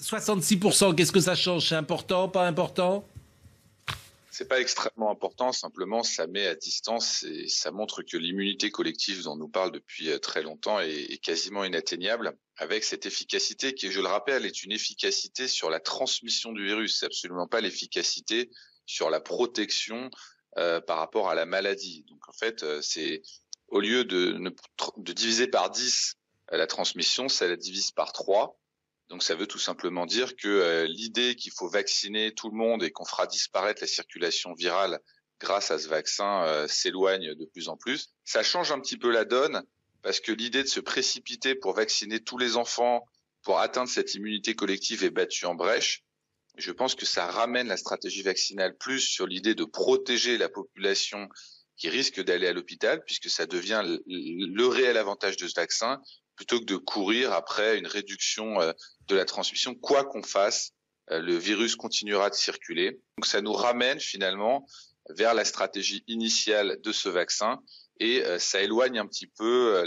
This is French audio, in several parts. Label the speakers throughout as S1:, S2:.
S1: 66%, qu'est-ce que ça change? C'est important, pas important?
S2: C'est pas extrêmement important, simplement ça met à distance et ça montre que l'immunité collective dont on nous parle depuis très longtemps est quasiment inatteignable, avec cette efficacité qui, je le rappelle, est une efficacité sur la transmission du virus. C'est absolument pas l'efficacité sur la protection par rapport à la maladie. Donc en fait, c'est au lieu de diviser par 10 la transmission, ça la divise par 3. Donc ça veut tout simplement dire que l'idée qu'il faut vacciner tout le monde et qu'on fera disparaître la circulation virale grâce à ce vaccin s'éloigne de plus en plus. Ça change un petit peu la donne parce que l'idée de se précipiter pour vacciner tous les enfants pour atteindre cette immunité collective est battue en brèche. Je pense que ça ramène la stratégie vaccinale plus sur l'idée de protéger la population qui risque d'aller à l'hôpital, puisque ça devient le réel avantage de ce vaccin, plutôt que de courir après une réduction de la transmission. Quoi qu'on fasse, le virus continuera de circuler. Donc ça nous ramène finalement vers la stratégie initiale de ce vaccin et ça éloigne un petit peu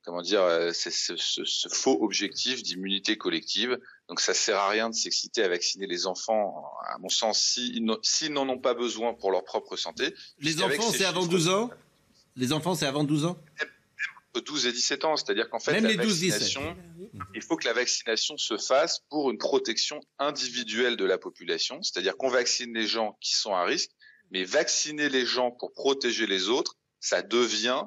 S2: ce faux objectif d'immunité collective. Donc ça sert à rien de s'exciter à vacciner les enfants, à mon sens, s'ils n'en ont pas besoin pour leur propre santé.
S1: Les enfants, c'est avant 12 ans? Les enfants, c'est avant 12 ans?
S2: 12 et 17 ans, c'est-à-dire qu'en fait,
S1: même les 12-17.
S2: Il faut que la vaccination se fasse pour une protection individuelle de la population, c'est-à-dire qu'on vaccine les gens qui sont à risque, mais vacciner les gens pour protéger les autres, ça devient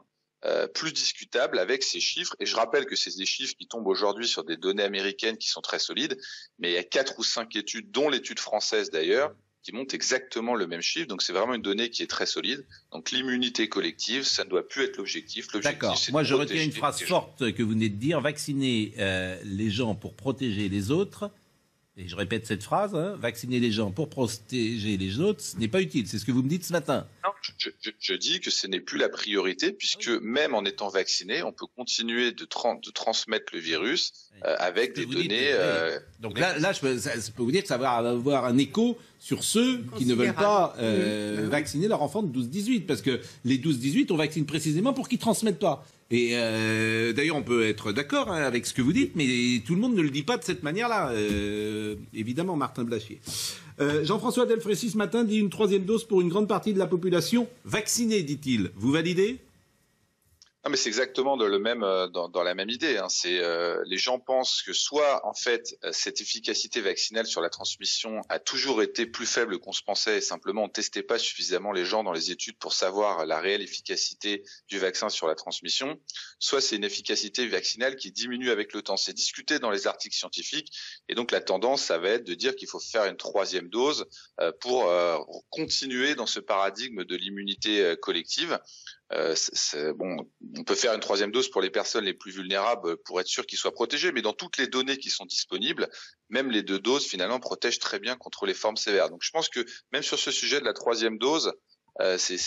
S2: plus discutable avec ces chiffres. Et je rappelle que c'est des chiffres qui tombent aujourd'hui sur des données américaines qui sont très solides, mais il y a 4 ou 5 études, dont l'étude française d'ailleurs, qui montrent exactement le même chiffre. Donc c'est vraiment une donnée qui est très solide. Donc l'immunité collective, ça ne doit plus être l'objectif.
S1: D'accord. Moi, je retiens une phrase forte que vous venez de dire: vacciner les gens pour protéger les autres. Et je répète cette phrase, hein, vacciner les gens pour protéger les autres, ce n'est pas utile. C'est ce que vous me dites ce matin.
S2: Non, je dis que ce n'est plus la priorité, puisque même en étant vacciné, on peut continuer de transmettre le virus avec des données.
S1: Donc là, ça peut vous dire que ça va avoir un écho sur ceux qui ne veulent pas vacciner leur enfant de 12-18, parce que les 12-18, on vaccine précisément pour qu'ils ne transmettent pas. Et d'ailleurs, on peut être d'accord avec ce que vous dites, mais tout le monde ne le dit pas de cette manière-là. Évidemment, Martin Blachier. Jean-François Delfrécy, ce matin, dit une 3e dose pour une grande partie de la population vaccinée, dit-il. Vous validez ?
S2: Non, mais c'est exactement dans la même idée. Hein. Les gens pensent que soit en fait cette efficacité vaccinale sur la transmission a toujours été plus faible qu'on se pensait, et simplement on testait pas suffisamment les gens dans les études pour savoir la réelle efficacité du vaccin sur la transmission. Soit c'est une efficacité vaccinale qui diminue avec le temps. C'est discuté dans les articles scientifiques, et donc la tendance, ça va être de dire qu'il faut faire une 3e dose pour continuer dans ce paradigme de l'immunité collective. On peut faire une 3e dose pour les personnes les plus vulnérables pour être sûr qu'ils soient protégés, mais dans toutes les données qui sont disponibles, même les 2 doses finalement protègent très bien contre les formes sévères. Donc je pense que même sur ce sujet de la 3e dose, c'est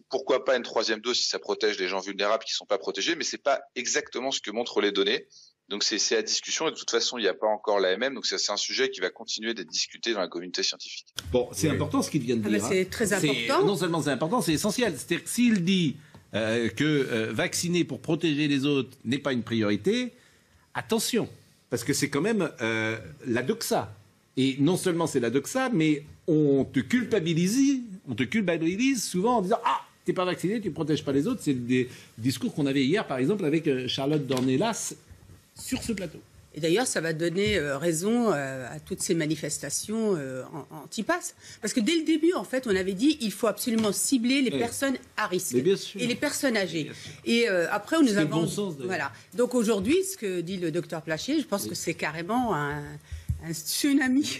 S2: pourquoi pas une 3e dose si ça protège les gens vulnérables qui sont pas protégés, mais c'est pas exactement ce que montrent les données. Donc c'est à discussion, et de toute façon il n'y a pas encore l'AMM, donc c'est un sujet qui va continuer d'être discuté dans la communauté scientifique.
S1: Bon, c'est important ce qu'il vient de dire.
S3: C'est très important.
S1: Non seulement c'est important, c'est essentiel. C'est-à-dire que s'il dit que vacciner pour protéger les autres n'est pas une priorité, attention, parce que c'est quand même la doxa. Et non seulement c'est la doxa, mais on te culpabilise souvent en disant « Ah, t'es pas vacciné, tu protèges pas les autres ». C'est des discours qu'on avait hier, par exemple, avec Charlotte Dornelas sur ce plateau.
S3: Et d'ailleurs, ça va donner raison à toutes ces manifestations anti-pass. Parce que dès le début, en fait, on avait dit il faut absolument cibler les personnes à risque et les personnes âgées. Et après, on nous avons...
S1: Bon sens,
S3: voilà. Donc aujourd'hui, ce que dit le docteur Blachier, je pense que c'est carrément un tsunami.